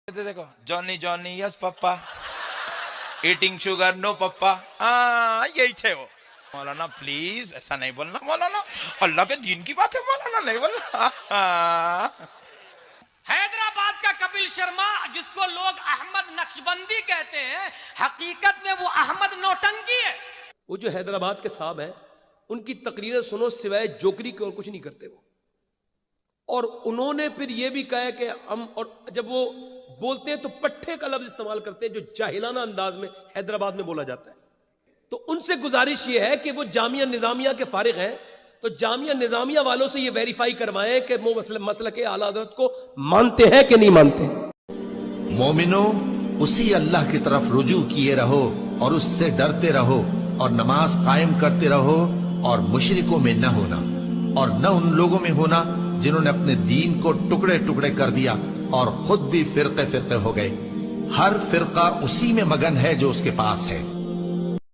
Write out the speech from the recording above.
देखो Johnny Johnny yes पप्पा eating sugar no पप्पा यही छे वो। मौलाना प्लीज ऐसा नहीं बोलना मौलाना, अल्लाह के दीन की बात है मौलाना, नहीं बोलना। हैदराबाद का कपिल शर्मा जिसको लोग अहमद नक्शबंदी कहते हैं, हकीकत में वो अहमद नौटंकी है। वो जो हैदराबाद के साहब हैं उनकी तकरीरें सुनो सिवाय जोकरी के और कुछ नहीं करते वो। और उन्होंने फिर ये भी कहा कि हम, और जब वो बोलते हैं तो पट्टे का लफ्ज इस्तेमाल करते हैं जो जाहिलाना अंदाज में हैदराबाद में बोला जाता है। तो उनसे गुजारिश ये है कि वो जामिया निजामिया के फारिग हैं, तो जामिया निजामिया वालों से ये वेरीफाई करवाएं कि वो मसलक आला हज़रत को मानते हैं कि नहीं मानते हैं। मोमिनो, उसी अल्लाह की तरफ रुजू किए रहो और उससे डरते रहो और नमाज कायम करते रहो और मुशरिकों में न होना और न उन लोगों में होना जिन्होंने अपने दीन को टुकड़े टुकड़े कर दिया और खुद भी फिरके फिरके हो गए। हर फिरका उसी में मगन है जो उसके पास है।